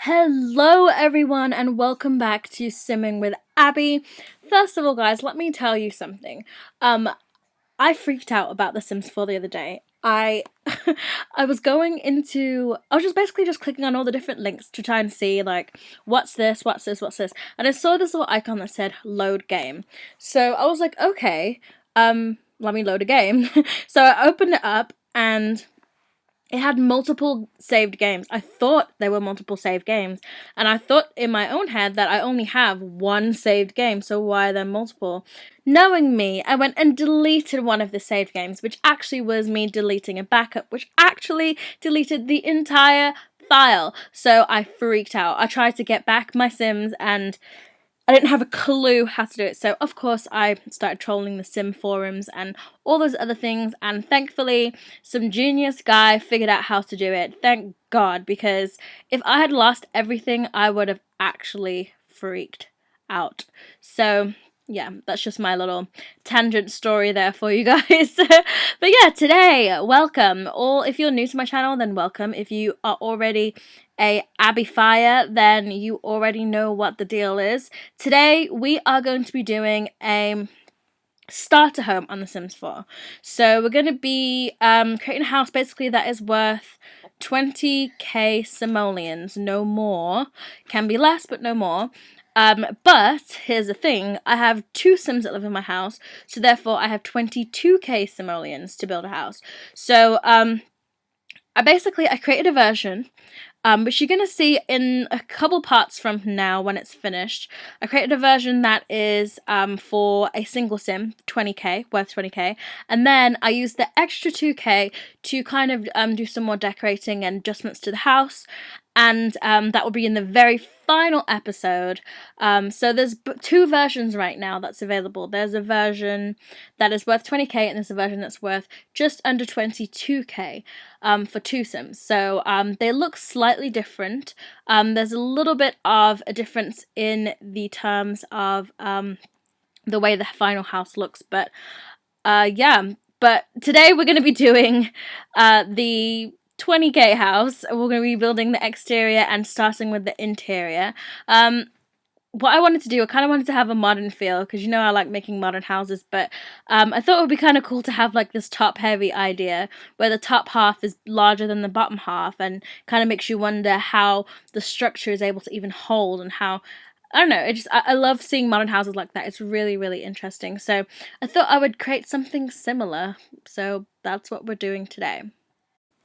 Hello everyone and welcome back to Simming with Abby. First of all guys, let me tell you something. I freaked out about The Sims 4 the other day. I was basically just clicking on all the different links to try and see like what's this, and I saw this little icon that said load game. So I was like, okay, let me load a game. So I opened it up and it had multiple saved games. I thought there were multiple saved games, and I thought in my own head that I only have one saved game, so why are there multiple? Knowing me, I went and deleted one of the saved games, which actually was me deleting a backup, which actually deleted the entire file. So I freaked out. I tried to get back my Sims and I didn't have a clue how to do it, so of course I started trolling the Sim forums and all those other things, and thankfully some genius guy figured out how to do it. Thank God, because if I had lost everything, I would have actually freaked out. So yeah, that's just my little tangent story there for you guys. But yeah, today, welcome. Or if you're new to my channel, then welcome. If you are already a Abby-fire, then you already know what the deal is. Today, we are going to be doing a starter home on The Sims 4. So we're going to be creating a house basically that is worth 20k simoleons, no more. Can be less, but no more. But here's the thing, I have two Sims that live in my house, so therefore I have 22k simoleons to build a house. So I created a version, which you're going to see in a couple parts from now when it's finished. I created a version that is for a single Sim, 20k, worth 20k, and then I used the extra 2k to kind of do some more decorating and adjustments to the house, and that will be in the very final episode. So there's two versions right now that's available. There's a version that is worth 20k and there's a version that's worth just under 22k for two Sims. So they look slightly different. There's a little bit of a difference in the terms of the way the final house looks, but yeah. But today we're going to be doing the 20k house. We're going to be building the exterior and starting with the interior. What I wanted to do, I kind of wanted to have a modern feel, because you know I like making modern houses, but I thought it would be kind of cool to have like this top heavy idea where the top half is larger than the bottom half, and kind of makes you wonder how the structure is able to even hold, and how, I don't know, I love seeing modern houses like that. It's really, really interesting. So I thought I would create something similar. So that's what we're doing today.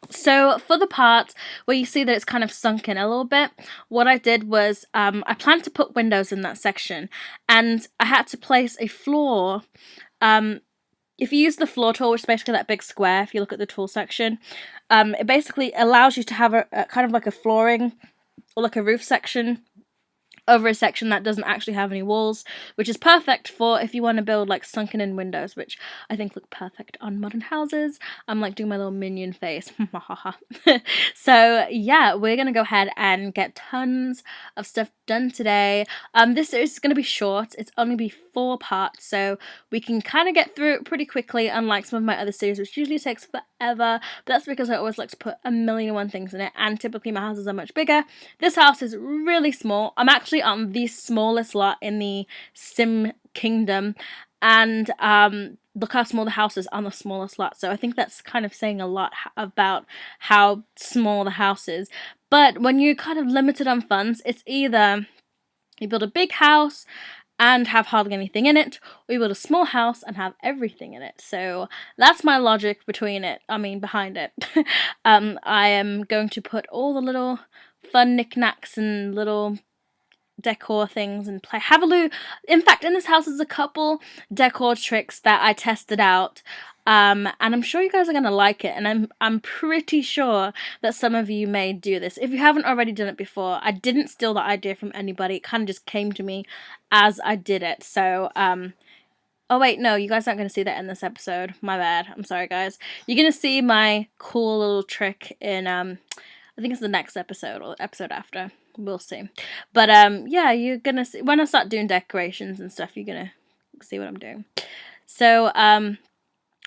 So for the part where you see that it's kind of sunk in a little bit, what I did was I planned to put windows in that section, and I had to place a floor. If you use the floor tool, which is basically that big square, if you look at the tool section, it basically allows you to have a kind of like a flooring or like a roof section over a section that doesn't actually have any walls, which is perfect for if you want to build like sunken in windows, which I think look perfect on modern houses. I'm like doing my little minion face. So yeah, we're gonna go ahead and get tons of stuff done today. This is gonna be short. It's only be 4 parts, so we can kind of get through it pretty quickly, unlike some of my other series, which usually takes forever. But that's because I always like to put a million and one things in it, and typically my houses are much bigger. This house is really small. I'm actually on the smallest lot in the Sim Kingdom, and look how small the house is on the smallest lot. So I think that's kind of saying a lot about how small the house is. But when you're kind of limited on funds, it's either you build a big house and have hardly anything in it, or you build a small house and have everything in it. So that's my logic behind it. I am going to put all the little fun knickknacks and little decor things and have a look. In fact, in this house there's a couple decor tricks that I tested out, and I'm sure you guys are gonna like it, and I'm pretty sure that some of you may do this. If you haven't already done it before, I didn't steal the idea from anybody. It kind of just came to me as I did it. So oh wait, no, you guys aren't going to see that in this episode. My bad. I'm sorry, guys. You're going to see my cool little trick in, I think it's the next episode or the episode after. We'll see. But, yeah, you're going to see, when I start doing decorations and stuff, you're going to see what I'm doing. So,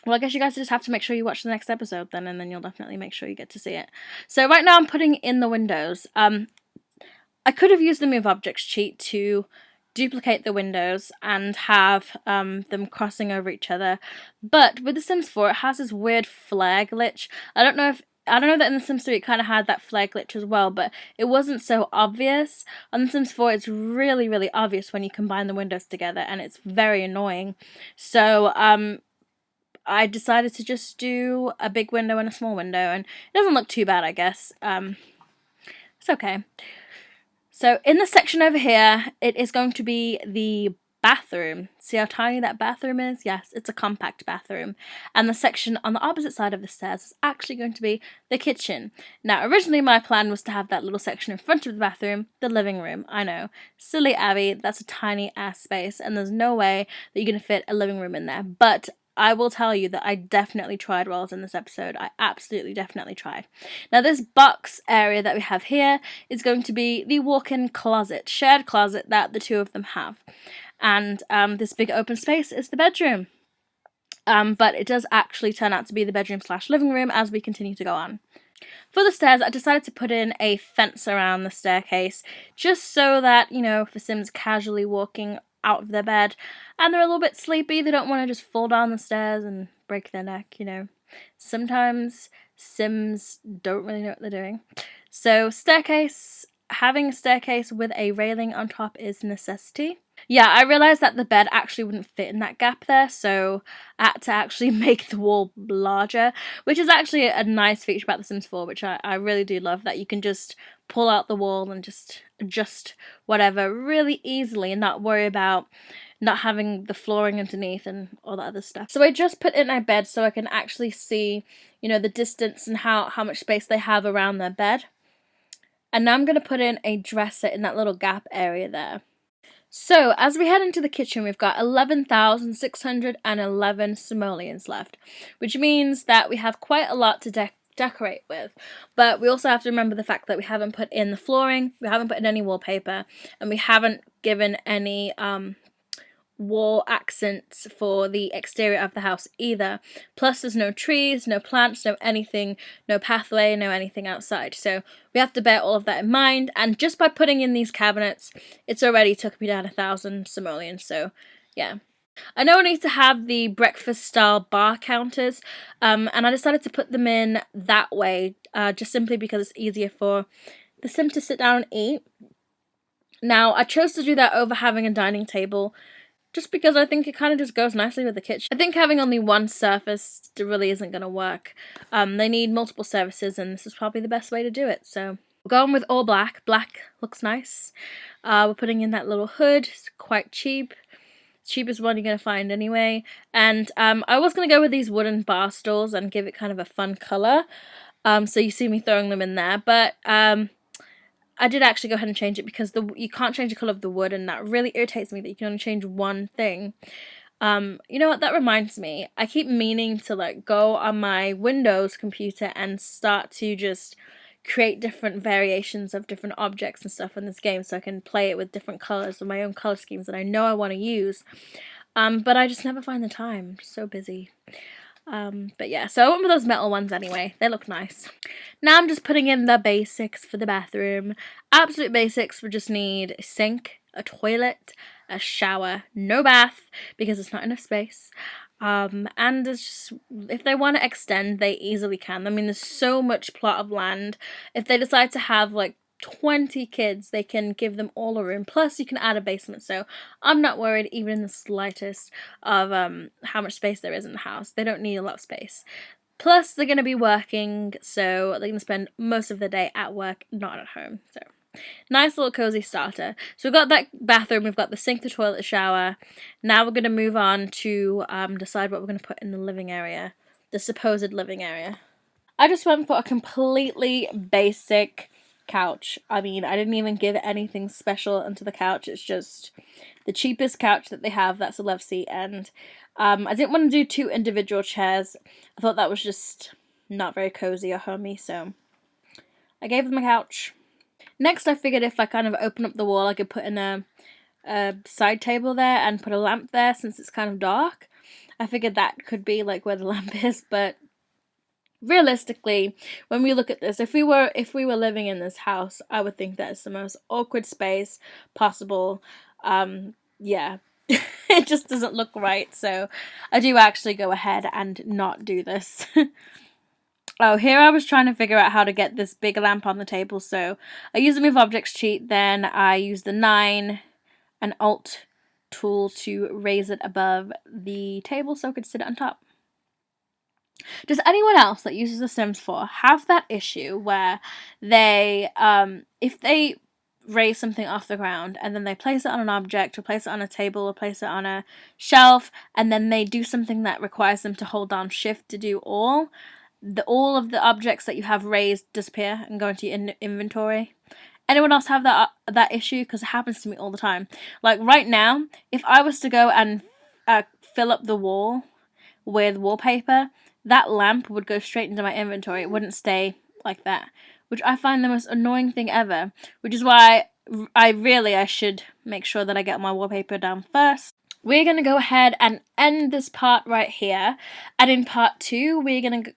well, I guess you guys just have to make sure you watch the next episode then, and then you'll definitely make sure you get to see it. So right now I'm putting in the windows. I could have used the Move Objects cheat to duplicate the windows and have them crossing over each other, but with The Sims 4 it has this weird flare glitch. I don't know that in The Sims 3 it kind of had that flare glitch as well, but it wasn't so obvious. On The Sims 4 it's really, really obvious when you combine the windows together, and it's very annoying. So I decided to just do a big window and a small window, and it doesn't look too bad, I guess. It's okay. So in the section over here, it is going to be the bathroom. See how tiny that bathroom is? Yes, it's a compact bathroom. And the section on the opposite side of the stairs is actually going to be the kitchen. Now, originally my plan was to have that little section in front of the bathroom, the living room. I know, silly Abby, that's a tiny ass space, and there's no way that you're going to fit a living room in there. But I will tell you that I definitely tried while I was in this episode. I absolutely definitely tried. Now this box area that we have here is going to be the walk-in closet, shared closet that the two of them have. And this big open space is the bedroom. But it does actually turn out to be the bedroom / living room as we continue to go on. For the stairs, I decided to put in a fence around the staircase, just so that, you know, if the Sims casually walking out of their bed and they're a little bit sleepy, they don't want to just fall down the stairs and break their neck, you know. Sometimes Sims don't really know what they're doing. So having a staircase with a railing on top is a necessity. Yeah, I realised that the bed actually wouldn't fit in that gap there, so I had to actually make the wall larger, which is actually a nice feature about The Sims 4, which I really do love, that you can just pull out the wall and just adjust whatever really easily and not worry about not having the flooring underneath and all that other stuff. So I just put in a bed so I can actually see, you know, the distance and how much space they have around their bed. And now I'm going to put in a dresser in that little gap area there. So, as we head into the kitchen, we've got 11,611 simoleons left, which means that we have quite a lot to decorate with. But we also have to remember the fact that we haven't put in the flooring, we haven't put in any wallpaper, and we haven't given any wall accents for the exterior of the house either. Plus there's no trees, no plants, no anything, no pathway, no anything outside. So we have to bear all of that in mind, and just by putting in these cabinets, it's already took me down 1,000 simoleons, so yeah. I know I need to have the breakfast style bar counters, and I decided to put them in that way, just simply because it's easier for the Sim to sit down and eat. Now, I chose to do that over having a dining table, just because I think it kind of just goes nicely with the kitchen. I think having only one surface really isn't going to work. They need multiple surfaces, and this is probably the best way to do it. So we're going with all black. Black looks nice. We're putting in that little hood. It's quite cheap. Cheapest one you're going to find anyway. And I was going to go with these wooden bar stools and give it kind of a fun colour. So you see me throwing them in there. But I did actually go ahead and change it because you can't change the colour of the wood, and that really irritates me that you can only change one thing. You know what, that reminds me, I keep meaning to like go on my Windows computer and start to just create different variations of different objects and stuff in this game so I can play it with different colours and my own colour schemes that I know I want to use. But I just never find the time. I'm so busy. But yeah, so I went with those metal ones anyway. They look nice. Now I'm just putting in the basics for the bathroom. Absolute basics. We just need a sink, a toilet, a shower, no bath because it's not enough space. And it's just, if they want to extend, they easily can. I mean, there's so much plot of land. If they decide to have like 20 kids, they can give them all a room, plus you can add a basement, so I'm not worried even in the slightest of how much space there is in the house. They don't need a lot of space. Plus they're going to be working, so they're going to spend most of the day at work, not at home. So nice little cozy starter. So we've got that bathroom, we've got the sink, the toilet, the shower. Now we're going to move on to decide what we're going to put in the living area, the supposed living area. I just went for a completely basic couch. I mean, I didn't even give anything special into the couch. It's just the cheapest couch that they have. That's a love seat, and I didn't want to do 2 individual chairs. I thought that was just not very cozy or homey, so I gave them a couch. Next, I figured if I kind of open up the wall, I could put in a side table there and put a lamp there since it's kind of dark. I figured that could be like where the lamp is, but realistically, when we look at this, if we were living in this house, I would think that it's the most awkward space possible. Yeah. It just doesn't look right, so I do actually go ahead and not do this. Oh, here I was trying to figure out how to get this big lamp on the table, so I use the Move Objects cheat, then I use the 9 and Alt tool to raise it above the table so I could sit it on top. Does anyone else that uses The Sims 4 have that issue where they, if they raise something off the ground and then they place it on an object or place it on a table or place it on a shelf and then they do something that requires them to hold down shift to do all of the objects that you have raised disappear and go into your inventory? Anyone else have that issue? Because it happens to me all the time. Like right now, if I was to go and fill up the wall with wallpaper, that lamp would go straight into my inventory. It wouldn't stay like that, which I find the most annoying thing ever, which is why I should make sure that I get my wallpaper down first. We're going to go ahead and end this part right here, and in part 2, we're going to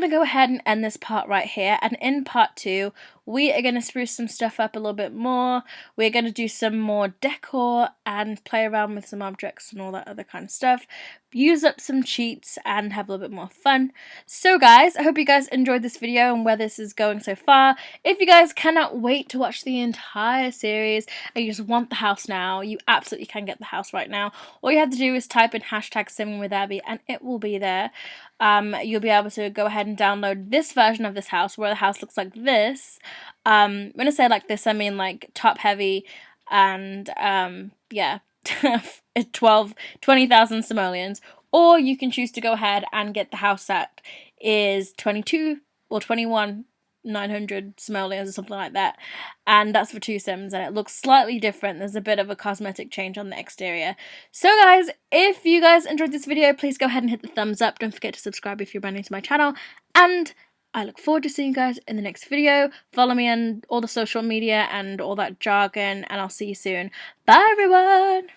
go ahead and end this part right here, and in part 2, we are going to spruce some stuff up a little bit more. We're going to do some more decor and play around with some objects and all that other kind of stuff. Use up some cheats and have a little bit more fun. So guys, I hope you guys enjoyed this video and where this is going so far. If you guys cannot wait to watch the entire series and you just want the house now, you absolutely can get the house right now. All you have to do is type in hashtag Simmingwithabbi and it will be there. You'll be able to go ahead and download this version of this house where the house looks like this. When I say like this, I mean like top heavy and yeah, 20,000 simoleons. Or you can choose to go ahead and get the house that is 22 or 21,900 simoleons or something like that, and that's for 2 sims and it looks slightly different. There's a bit of a cosmetic change on the exterior. So guys, if you guys enjoyed this video, please go ahead and hit the thumbs up. Don't forget to subscribe if you're brand new to my channel, and I look forward to seeing you guys in the next video. Follow me on all the social media and all that jargon, and I'll see you soon. Bye everyone!